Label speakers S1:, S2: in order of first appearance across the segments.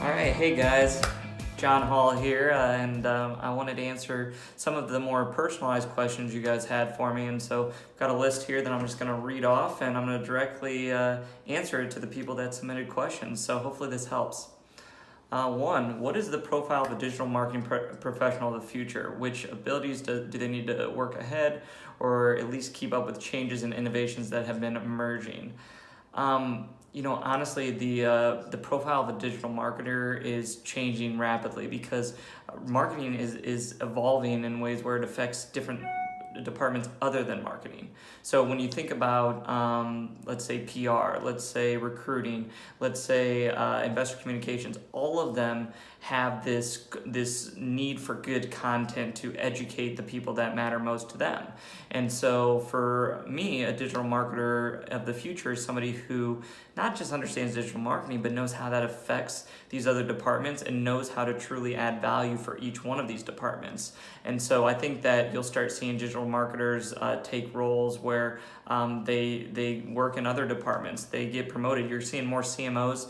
S1: All right, hey guys, John Hall here, and I wanted to answer some of the more personalized questions you guys had for me, and so I've got a list here that I'm just going to read off, and I'm going to directly answer it to the people that submitted questions, so hopefully this helps. One, what is the profile of a digital marketing professional of the future? Which abilities do they need to work ahead, or at least keep up with changes and innovations that have been emerging? Honestly, the profile of a digital marketer is changing rapidly because marketing is evolving in ways where it affects different departments other than marketing. So when you think about, let's say PR, let's say recruiting, let's say investor communications, all of them have this need for good content to educate the people that matter most to them. And so for me, a digital marketer of the future is somebody who not just understands digital marketing, but knows how that affects these other departments and knows how to truly add value for each one of these departments. And so I think that you'll start seeing digital marketers take roles where they work in other departments. They get promoted. You're seeing more CMOs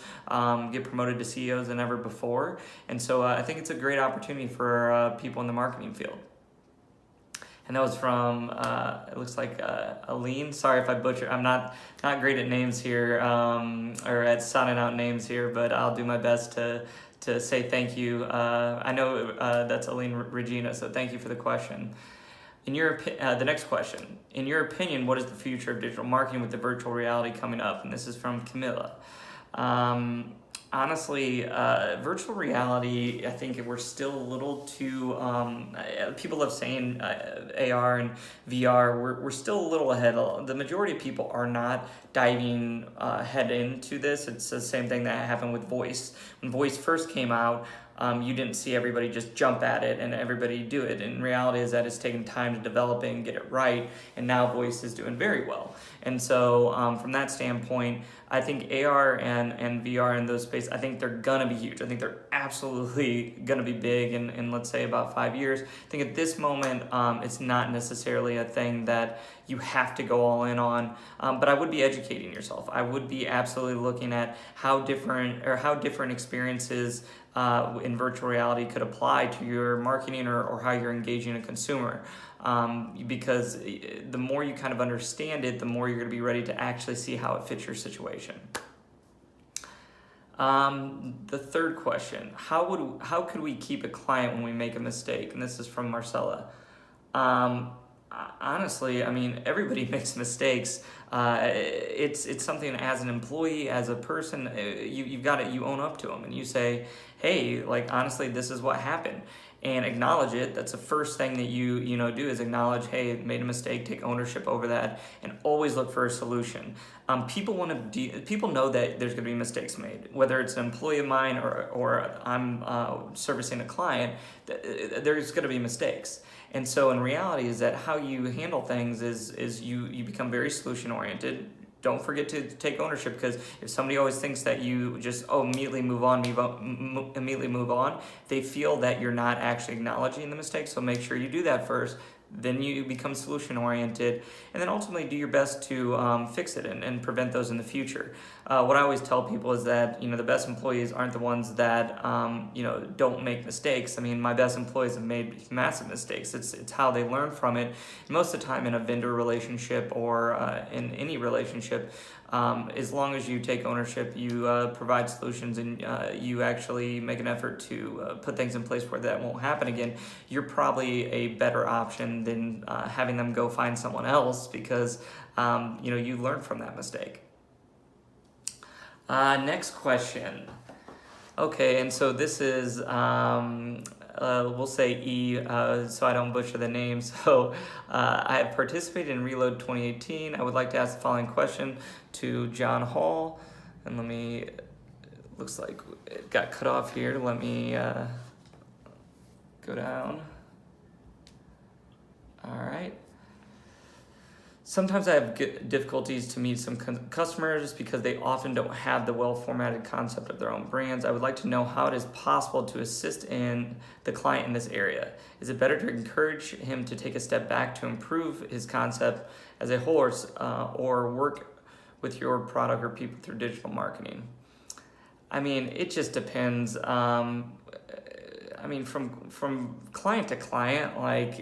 S1: get promoted to CEOs than ever before. And so I think it's a great opportunity for people in the marketing field. And that was from, it looks like Aline. Sorry if I butcher. I'm not great at names here, or at sounding out names here, but I'll do my best to say thank you. I know that's Aline Regina, so thank you for the question. The next question, in your opinion, what is the future of digital marketing with the virtual reality coming up? And this is from Camilla. Honestly, virtual reality, I think we're still a little too, people love saying AR and VR, we're still a little ahead. The majority of people are not diving head into this. It's the same thing that happened with voice. When voice first came out, you didn't see everybody just jump at it and everybody do it. And reality is that it's taken time to develop it and get it right, and now voice is doing very well. And so from that standpoint, I think AR and VR in those spaces, I think they're gonna be huge. I think they're absolutely gonna be big in let's say about 5 years. I think at this moment, it's not necessarily a thing that you have to go all in on, but I would be educating yourself. I would be absolutely looking at how different experiences in virtual reality could apply to your marketing or how you're engaging a consumer. Because the more you kind of understand it, the more you're going to be ready to actually see how it fits your situation. The third question, how could we keep a client when we make a mistake? And this is from Marcella. Honestly, I mean, everybody makes mistakes. It's something as an employee, as a person, you own up to them and you say, hey, like, honestly, this is what happened, and acknowledge it. That's the first thing that you do, is acknowledge, hey, made a mistake, take ownership over that, and always look for a solution. People know that there's going to be mistakes made, whether it's an employee of mine or I'm servicing a client. There's going to be mistakes. And so in reality is that how you handle things is you become very solution oriented. Don't forget to take ownership, because if somebody always thinks that you just immediately move on, they feel that you're not actually acknowledging the mistake. So make sure you do that first. Then you become solution oriented, and then ultimately do your best to fix it and prevent those in the future. What I always tell people is that the best employees aren't the ones that don't make mistakes. I mean, my best employees have made massive mistakes. It's how they learn from it. Most of the time in a vendor relationship or in any relationship, as long as you take ownership, you provide solutions, and you actually make an effort to put things in place where that won't happen again, you're probably a better option than having them go find someone else, because you learn from that mistake. Next question. Okay, and so this is we'll say E, so I don't butcher the name. So I have participated in Reload 2018. I would like to ask the following question to John Hall. And looks like it got cut off here. Let me go down. All right. Sometimes I have difficulties to meet some customers because they often don't have the well-formatted concept of their own brands. I would like to know how it is possible to assist in the client in this area. Is it better to encourage him to take a step back to improve his concept as a whole, or work with your product or people through digital marketing? I mean, it just depends. I mean, from client to client, like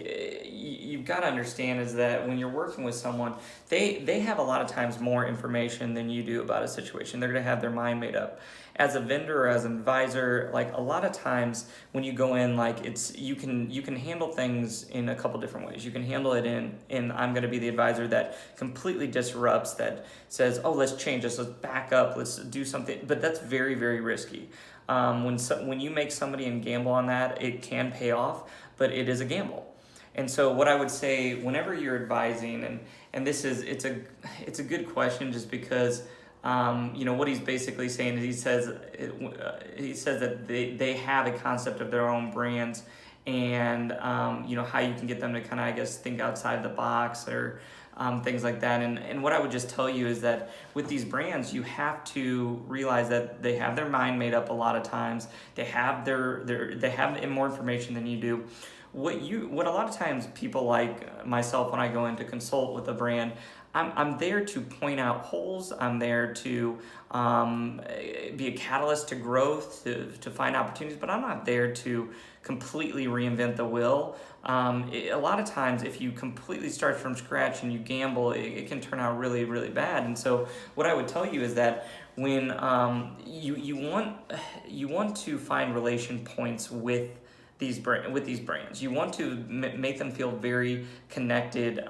S1: you've got to understand is that when you're working with someone, they have a lot of times more information than you do about a situation. They're going to have their mind made up. As a vendor or as an advisor, like a lot of times when you go in, like you can handle things in a couple different ways. You can handle it in I'm going to be the advisor that completely disrupts, that says, oh, let's change this, let's back up, let's do something. But that's very, very risky. When you make somebody and gamble on that, it can pay off, but it is a gamble. And so what I would say whenever you're advising, and this is it's a good question, just because what he's basically saying is he says that they have a concept of their own brands, and how you can get them to kind of, I guess, think outside the box, or things like that. And what I would just tell you is that with these brands, you have to realize that they have their mind made up a lot of times. They have they have more information than you do. What a lot of times people like myself, when I go in to consult with a brand, I'm there to point out holes. I'm there to be a catalyst to growth, to find opportunities, but I'm not there to completely reinvent the wheel. A lot of times, if you completely start from scratch and you gamble, it can turn out really, really bad. And so what I would tell you is that when you want to find relation points with these brands, you want to make them feel very connected,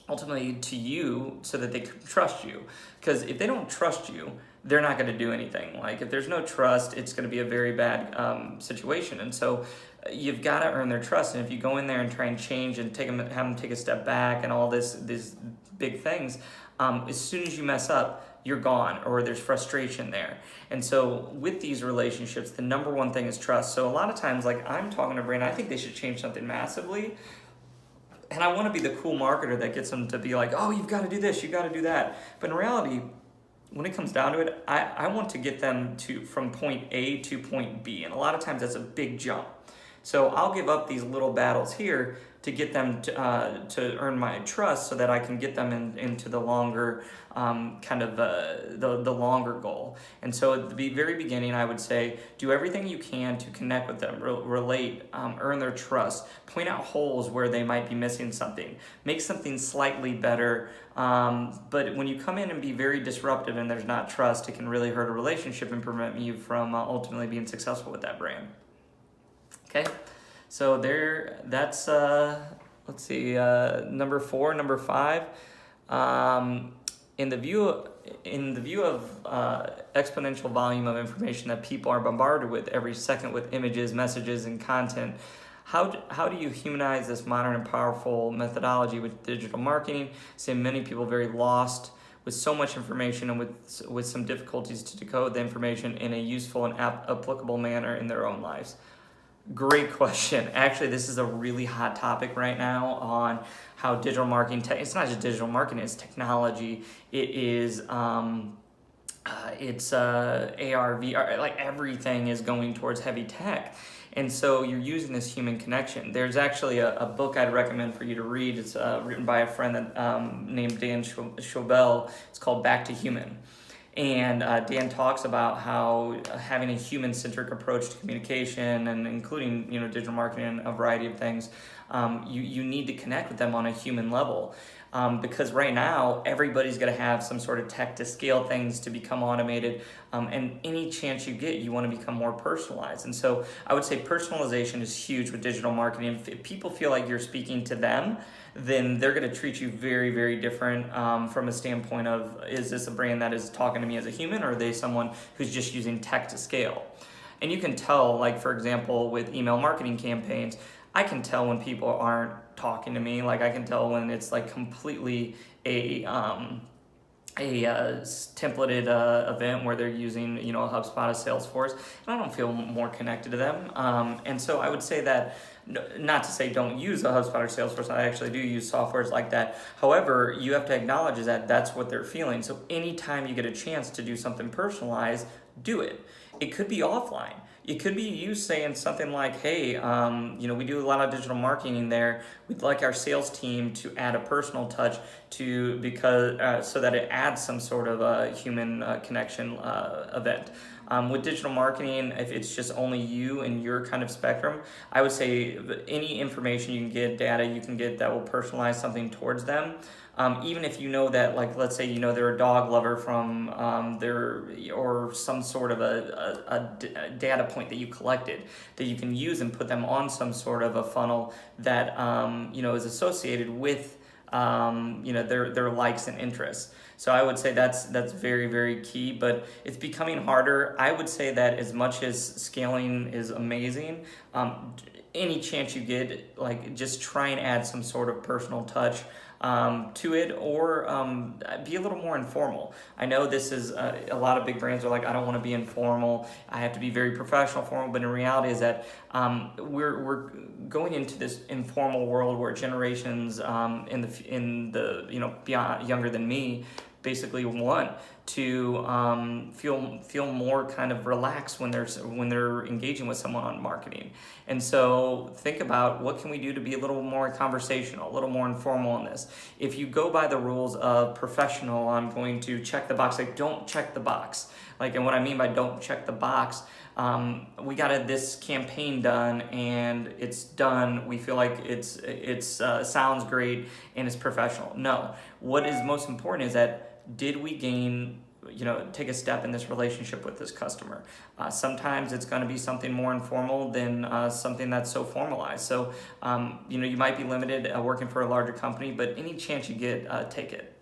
S1: ultimately to you, so that they can trust you. Because if they don't trust you, they're not going to do anything. Like if there's no trust, it's going to be a very bad situation. And so you've got to earn their trust. And if you go in there and try and change and have them take a step back and all these big things, as soon as you mess up, you're gone, or there's frustration there. And so with these relationships, the number one thing is trust. So a lot of times, like I'm talking to a brand, I think they should change something massively, and I want to be the cool marketer that gets them to be like, oh, you've got to do this, you've got to do that. But in reality, when it comes down to it, I want to get them from point A to point B. And a lot of times that's a big jump. So I'll give up these little battles here to get them to earn my trust, so that I can get them into the longer the longer goal. And so at the very beginning, I would say do everything you can to connect with them, relate, earn their trust, point out holes where they might be missing something, make something slightly better. But when you come in and be very disruptive and there's not trust, it can really hurt a relationship and prevent you from ultimately being successful with that brand. Okay, so that's let's see, number 4, number 5. In the view of exponential volume of information that people are bombarded with every second, with images, messages, and content, how do you humanize this modern and powerful methodology with digital marketing? See, many people very lost with so much information, and with some difficulties to decode the information in a useful and applicable manner in their own lives. Great question. Actually, this is a really hot topic right now on how digital marketing, it's not just digital marketing, it's technology. It is, it's AR, VR, like everything is going towards heavy tech. And so you're using this human connection. There's actually a book I'd recommend for you to read. It's written by a friend named Dan Schobel. It's called Back to Human. And Dan talks about how having a human-centric approach to communication, and including digital marketing and a variety of things, you need to connect with them on a human level. Because right now, everybody's going to have some sort of tech to scale things, to become automated, and any chance you get, you want to become more personalized. And so I would say personalization is huge with digital marketing. If people feel like you're speaking to them, then they're going to treat you very, very different from a standpoint of, is this a brand that is talking to me as a human, or are they someone who's just using tech to scale? And you can tell, like, for example, with email marketing campaigns, I can tell when people aren't talking to me. Like, I can tell when it's like completely a templated event where they're using, a HubSpot, a Salesforce, and I don't feel more connected to them. And so I would say that, not to say don't use a HubSpot or Salesforce, I actually do use softwares like that. However, you have to acknowledge that that's what they're feeling. So anytime you get a chance to do something personalized, do it. It could be offline. It could be you saying something like, hey, we do a lot of digital marketing there. We'd like our sales team to add a personal touch so that it adds some sort of a human connection event. With digital marketing, if it's just only you and your kind of spectrum, I would say any information you can get, data you can get that will personalize something towards them. Even if you know that, like, let's say they're a dog lover from or some sort of a data point that you collected that you can use and put them on some sort of a funnel that is associated with their likes and interests. So I would say that's very, very key, but it's becoming harder. I would say that as much as scaling is amazing, any chance you get, like, just try and add some sort of personal touch to it, or be a little more informal. I know this is a lot of big brands are like, I don't want to be informal. I have to be very professional, formal. But in reality, is that we're going into this informal world where generations in the beyond younger than me basically want to feel more kind of relaxed when they're engaging with someone on marketing. And so think about what can we do to be a little more conversational, a little more informal in this. If you go by the rules of professional, I'm going to check the box. Like, don't check the box. Like, and what I mean by don't check the box, we got this campaign done and it's done. We feel like it's sounds great and it's professional. No, what is most important is that did we take a step in this relationship with this customer? Sometimes it's going to be something more informal than something that's so formalized. So, you might be limited working for a larger company, but any chance you get, take it.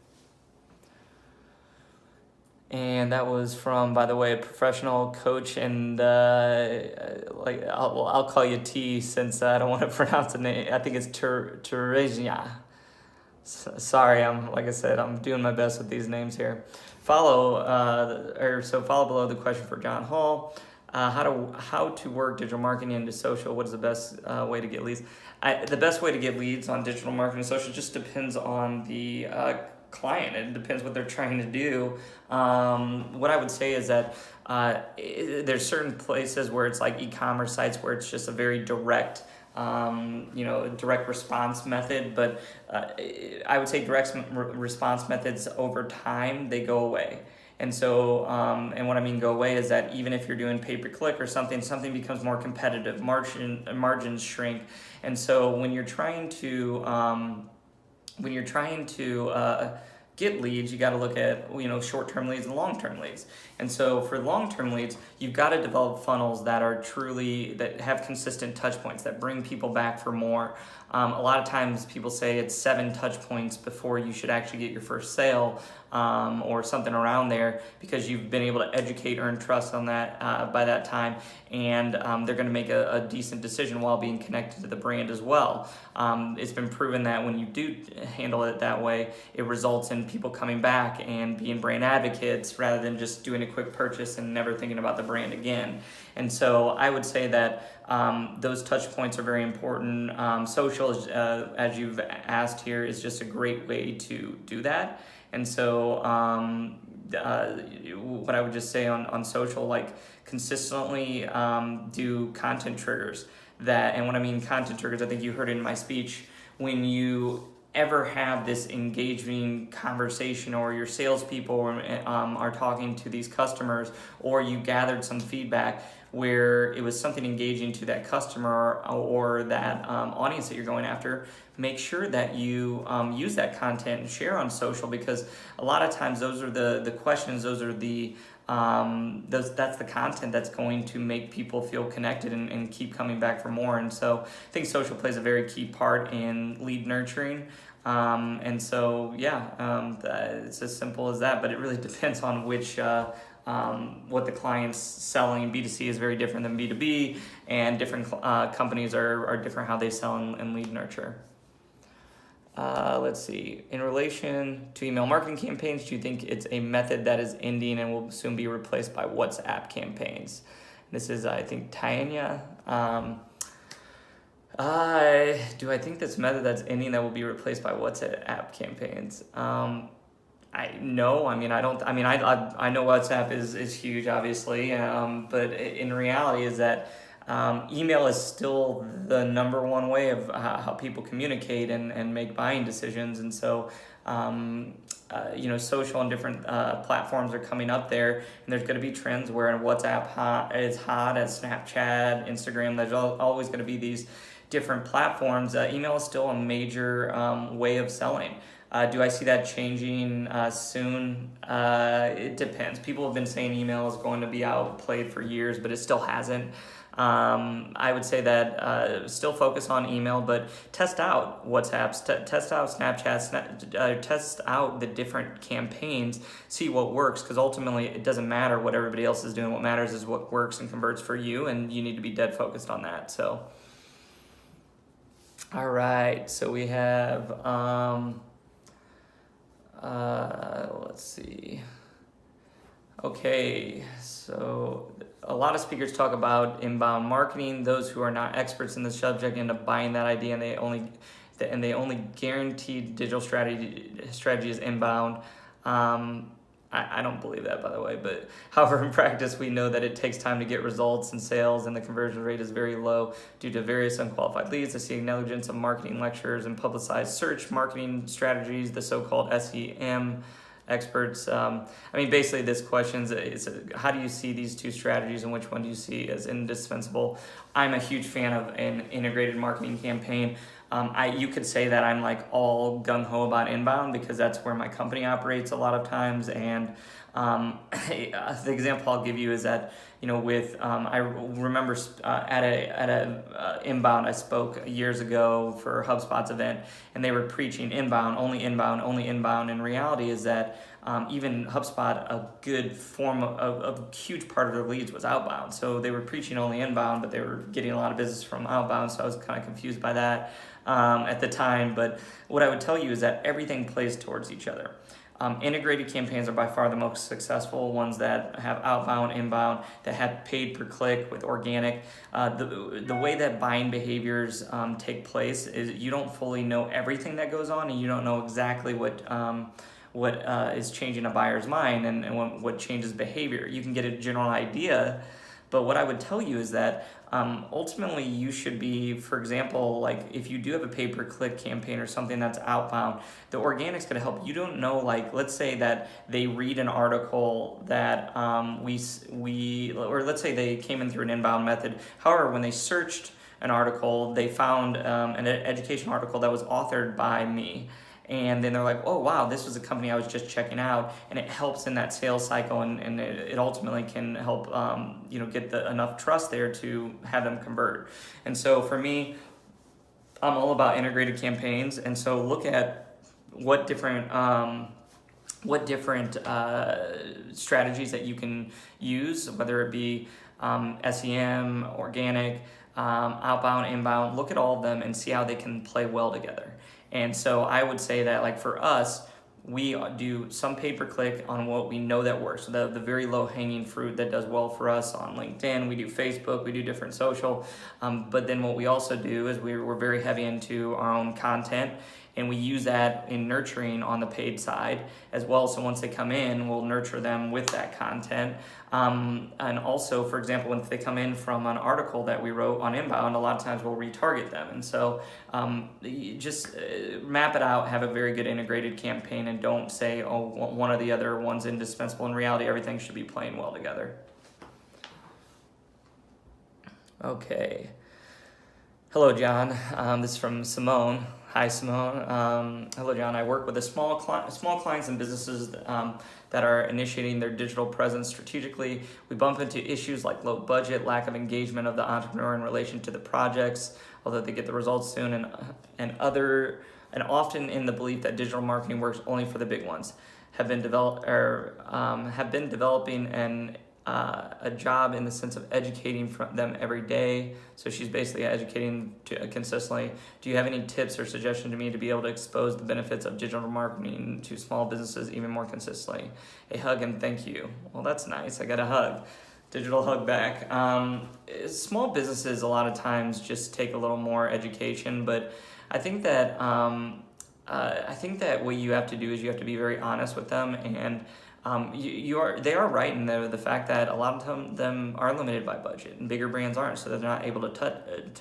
S1: And that was from, by the way, a professional coach, and I'll call you T since I don't want to pronounce the name. I think it's Teresia. Sorry, I'm doing my best with these names here. Follow below the question for John Hall. How to work digital marketing into social. What is the best way to get leads? The best way to get leads on digital marketing and social just depends on the client. It depends what they're trying to do. What I would say is that there's certain places where it's like e-commerce sites where it's just a very direct direct response method, but I would say direct response methods over time, they go away. And so, and what I mean go away is that even if you're doing pay-per-click or something becomes more competitive, margins shrink. And so when you're trying to get leads, you got to look at short-term leads and long-term leads. And so for long-term leads, you've got to develop funnels that have consistent touch points that bring people back for more. A lot of times people say it's 7 touch points before you should actually get your first sale, or something around there, because you've been able to educate, earn trust on that by that time, and they're going to make a decent decision while being connected to the brand as well. It's been proven that when you do handle it that way, it results in people coming back and being brand advocates rather than just doing a quick purchase and never thinking about the brand again. And so I would say that those touch points are very important. Social, as you've asked here, is just a great way to do that. And so what I would just say on social, like, consistently do content triggers. And when I mean content triggers, I think you heard it in my speech, when you ever have this engaging conversation, or your salespeople are talking to these customers, or you gathered some feedback where it was something engaging to that customer or that audience that you're going after, make sure that you use that content and share on social, because a lot of times those are the questions, those are the that's the content that's going to make people feel connected and keep coming back for more. And so I think social plays a very key part in lead nurturing. And so, it's as simple as that, but it really depends on which, what the client's selling. B2C is very different than B2B, and different companies are different how they sell and lead nurture. Let's see. In relation to email marketing campaigns, do you think it's a method that is ending and will soon be replaced by WhatsApp campaigns? This is, I think, Tanya. Do I think this method that's ending that will be replaced by WhatsApp campaigns? I know WhatsApp is huge, obviously, but in reality is that email is still the number one way of how people communicate and make buying decisions. And so social and different platforms are coming up there, and there's going to be trends where WhatsApp is hot as Snapchat, Instagram. There's always going to be these different platforms. Email is still a major way of selling. Do I see that changing soon? It depends. People have been saying email is going to be outplayed for years, but it still hasn't. I would say that still focus on email, but test out WhatsApps, test out Snapchat, test out the different campaigns, see what works, because ultimately it doesn't matter what everybody else is doing. What matters is what works and converts for you, and you need to be dead focused on that. So, all right, so we have, let's see. Okay, so a lot of speakers talk about inbound marketing. Those who are not experts in the subject end up buying that idea, and they only guaranteed digital strategy is inbound. I don't believe that, by the way, but however, in practice, we know that it takes time to get results and sales, and the conversion rate is very low due to various unqualified leads. I see negligence of marketing lectures and publicized search marketing strategies, the so-called SEM experts. Basically this question is how do you see these two strategies, and which one do you see as indispensable? I'm a huge fan of an integrated marketing campaign. You could say that I'm like all gung-ho about inbound because that's where my company operates a lot of times. And the example I'll give you is that, I remember at a inbound I spoke years ago for HubSpot's event, and they were preaching inbound, only inbound, only inbound. And reality is that even HubSpot, a good form of a huge part of their leads was outbound. So they were preaching only inbound, but they were getting a lot of business from outbound. So I was kind of confused by that at the time. But what I would tell you is that everything plays towards each other. Integrated campaigns are by far the most successful ones that have outbound, inbound, that have paid per click with organic. The way that buying behaviors take place is you don't fully know everything that goes on, and you don't know exactly what is changing a buyer's mind and what changes behavior. You can get a general idea, but what I would tell you is that ultimately you should be, for example, like if you do have a pay-per-click campaign or something that's outbound, the organic's going to help. You don't know, like let's say that they read an article that or let's say they came in through an inbound method. However, when they searched an article, they found an education article that was authored by me. And then they're like, oh, wow, this was a company I was just checking out. And it helps in that sales cycle, and it ultimately can help get enough trust there to have them convert. And so for me, I'm all about integrated campaigns. And so look at what different strategies that you can use, whether it be SEM, organic, outbound, inbound. Look at all of them and see how they can play well together. And so I would say that, like for us, we do some pay-per-click on what we know that works. So the very low-hanging fruit that does well for us on LinkedIn. We do Facebook, we do different social. But then what we also do is we're very heavy into our own content, and we use that in nurturing on the paid side as well. So once they come in, we'll nurture them with that content. And also, for example, when they come in from an article that we wrote on inbound, a lot of times we'll retarget them. And so just map it out, have a very good integrated campaign, and don't say, oh, one or the other one's indispensable. In reality, everything should be playing well together. Okay. Hello, John. This is from Simone. Hi, Simone. Hello, John. I work with small clients and businesses that are initiating their digital presence strategically. We bump into issues like low budget, lack of engagement of the entrepreneur in relation to the projects, although they get the results soon, and often in the belief that digital marketing works only for the big ones. Have been developing a job in the sense of educating them every day. So she's basically educating consistently. Do you have any tips or suggestions to me to be able to expose the benefits of digital marketing to small businesses even more consistently? A hug and thank you. Well, that's nice. I got a hug. Digital hug back. Small businesses a lot of times just take a little more education, but I think that what you have to do is you have to be very honest with them and they are right in the fact that a lot of them are limited by budget, and bigger brands aren't, so they're not able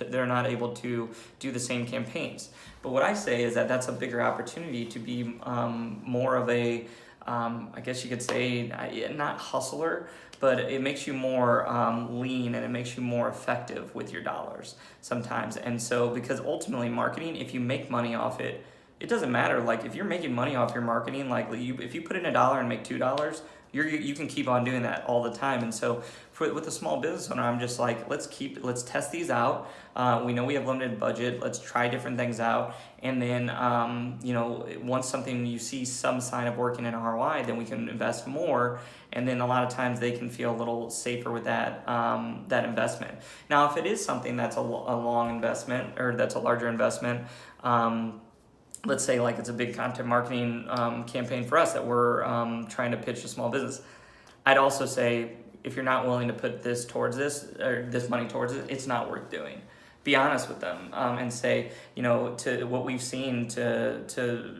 S1: they're not able to do the same campaigns. But what I say is that that's a bigger opportunity to be more of a I guess you could say, not hustler, but it makes you more lean, and it makes you more effective with your dollars sometimes. And so, because ultimately marketing, if you make money off it, it doesn't matter. Like, if you're making money off your marketing, like if you put in $1 and make $2, you can keep on doing that all the time. And so with a small business owner, I'm just like, let's test these out. We know we have limited budget. Let's try different things out. And then, once something, you see some sign of working in ROI, then we can invest more. And then a lot of times they can feel a little safer with that investment. Now, if it is something that's a long investment, or that's a larger investment, let's say like it's a big content marketing campaign for us that we're trying to pitch to small business, I'd also say, if you're not willing to put this towards this, or this money towards it, it's not worth doing. Be honest with them, and say, to what we've seen to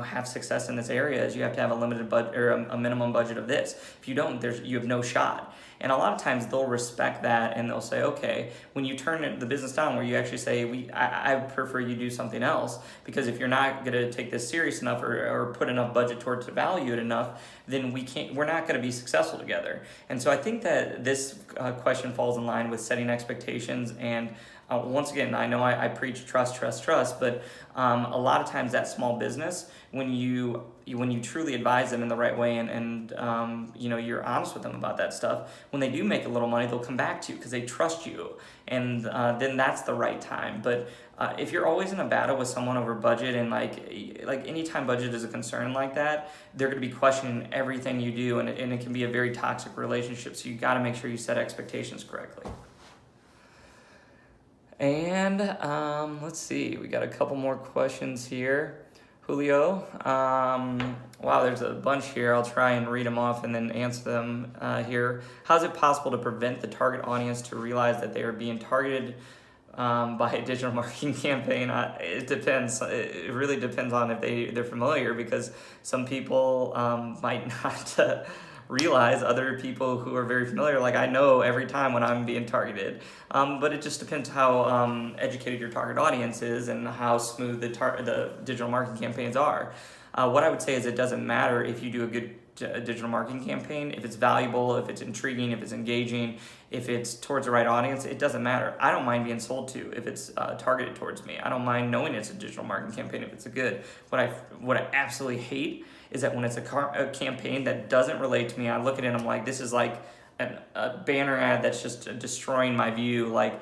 S1: have success in this area is you have to have a limited budget, or a minimum budget of this. If you don't, you have no shot. And a lot of times they'll respect that, and they'll say, okay, when you turn the business down, where you actually say, I prefer you do something else, because if you're not going to take this serious enough, or put enough budget towards to value it enough, then we're not going to be successful together. And so I think that this question falls in line with setting expectations. And once again, I know I preach trust, but a lot of times that small business, when you truly advise them in the right way, and you're honest with them about that stuff, when they do make a little money, they'll come back to you because they trust you, and then that's the right time. But if you're always in a battle with someone over budget, and like anytime budget is a concern like that, they're going to be questioning everything you do, and it can be a very toxic relationship. So you got to make sure you set expectations correctly. And let's see, we got a couple more questions here. Julio, wow, there's a bunch here. I'll try and read them off and then answer them here. How is it possible to prevent the target audience to realize that they are being targeted by a digital marketing campaign? It depends. It really depends on if they're familiar, because some people might not realize. Other people who are very familiar, like I know every time when I'm being targeted, but it just depends how educated your target audience is, and how smooth the digital marketing campaigns are. What I would say is, it doesn't matter if you do a good digital marketing campaign. If it's valuable, if it's intriguing, if it's engaging, if it's towards the right audience, it doesn't matter. I don't mind being sold to if it's targeted towards me. I don't mind knowing it's a digital marketing campaign if it's a good. What I absolutely hate is that when it's a campaign that doesn't relate to me, I look at it and I'm like, this is like a banner ad that's just destroying my view. Like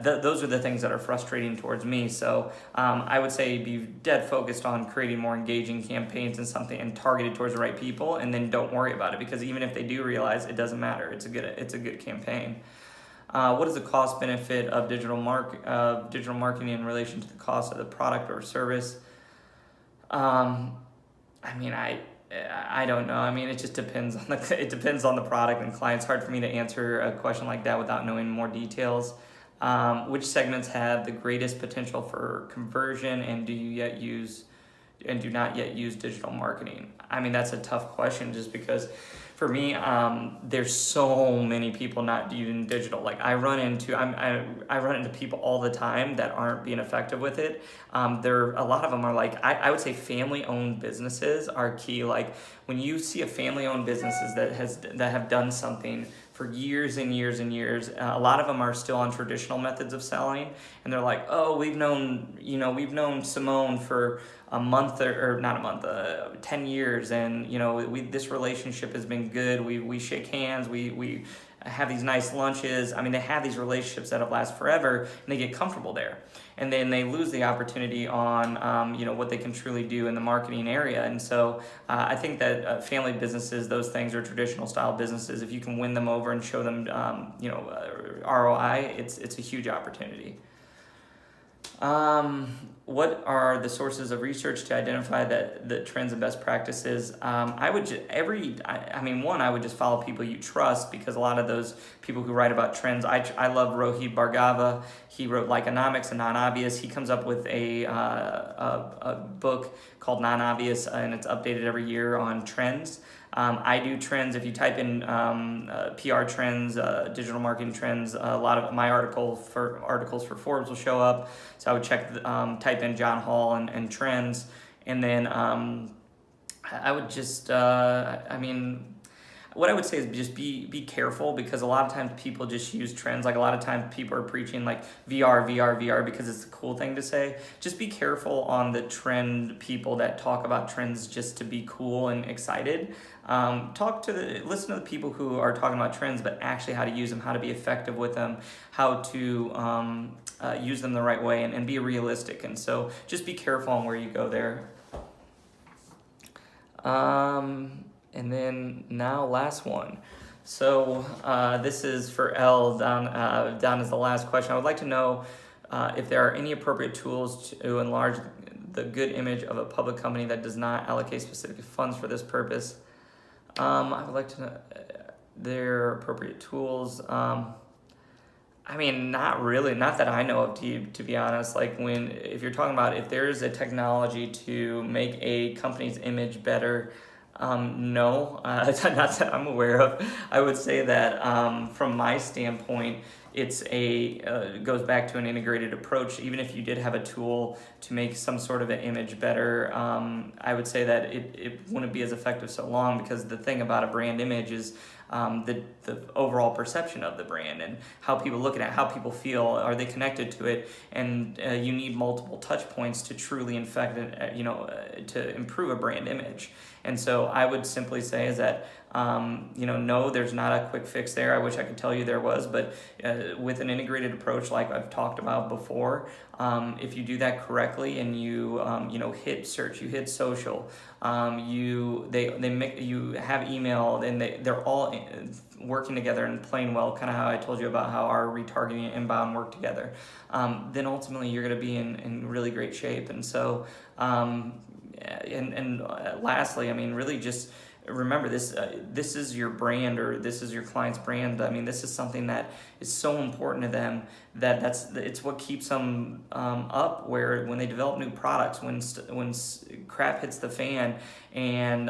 S1: those are the things that are frustrating towards me. So I would say be dead focused on creating more engaging campaigns and targeted towards the right people, and then don't worry about it, because even if they do realize, it doesn't matter. It's a good campaign. What is the cost benefit of digital marketing in relation to the cost of the product or service? I don't know. I mean, it just depends on the product and client. It's hard for me to answer a question like that without knowing more details. Which segments have the greatest potential for conversion, and do not yet use digital marketing? I mean, that's a tough question, just because for me, there's so many people not using digital. Like I run into people all the time that aren't being effective with it. A lot of them are like, I would say family-owned businesses are key. Like when you see a family-owned businesses that have done something for years and years and years, a lot of them are still on traditional methods of selling, and they're like, oh, we've known Simone for a month or not a month, 10 years, and this relationship has been good. We shake hands, we have these nice lunches. I mean, they have these relationships that have lasted forever, and they get comfortable there, and then they lose the opportunity on what they can truly do in the marketing area. And so I think that family businesses, those things are traditional style businesses. If you can win them over and show them ROI, it's a huge opportunity. What are the sources of research to identify the trends and best practices? I would just follow people you trust, because a lot of those people who write about trends, I love Rohit Bhargava. He wrote Likeonomics and Non-Obvious. He comes up with a book called Non-Obvious, and it's updated every year on trends. I do trends. If you type in PR trends, digital marketing trends, a lot of my articles for Forbes will show up. So I would type in John Hall and trends, and then I would just, what I would say is just be careful, because a lot of times people just use trends. Like a lot of times people are preaching like VR because it's the cool thing to say. Just be careful on the trend people that talk about trends just to be cool and excited. Listen to the people who are talking about trends, but actually how to use them, how to be effective with them, how to use them the right way, and be realistic. And so just be careful on where you go there. And then now last one. So this is for L, down as the last question. I would like to know if there are any appropriate tools to enlarge the good image of a public company that does not allocate specific funds for this purpose. I would like to know their appropriate tools. Not really, not that I know of, to be honest. Like if you're talking about if there's a technology to make a company's image better, no, not that I'm aware of. I would say that from my standpoint, it's goes back to an integrated approach. Even if you did have a tool to make some sort of an image better, I would say that it wouldn't be as effective so long, because the thing about a brand image is the overall perception of the brand and how people look at it, how people feel, are they connected to it, and you need multiple touch points to truly to improve a brand image. And so I would simply say is that no, there's not a quick fix there. I wish I could tell you there was, but with an integrated approach like I've talked about before, if you do that correctly and you hit search, you hit social, you have email, and they're all working together and playing well, kind of how I told you about how our retargeting and inbound work together, then ultimately you're going to be in really great shape. And so lastly, really just remember this. This is your brand, or this is your client's brand. This is something that is so important to them that it's what keeps them up. Where when they develop new products, when crap hits the fan, and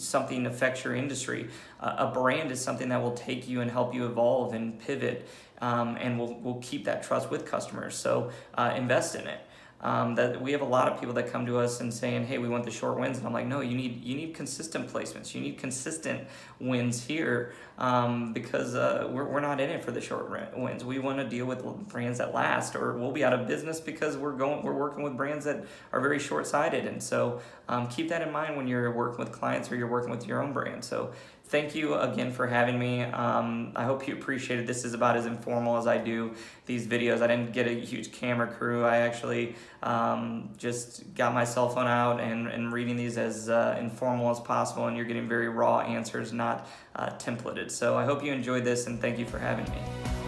S1: something affects your industry, a brand is something that will take you and help you evolve and pivot, and will keep that trust with customers. So invest in it. That we have a lot of people that come to us and saying, hey, we want the short wins, and I'm like, no, you need consistent placements, you need consistent wins here, because we're not in it for the short wins. We want to deal with brands that last, or we'll be out of business because we're working with brands that are very short-sighted. And so keep that in mind when you're working with clients or you're working with your own brand. So thank you again for having me. I hope you appreciated. This is about as informal as I do these videos. I didn't get a huge camera crew. I actually just got my cell phone out and reading these as informal as possible, and you're getting very raw answers, not templated. So I hope you enjoyed this, and thank you for having me.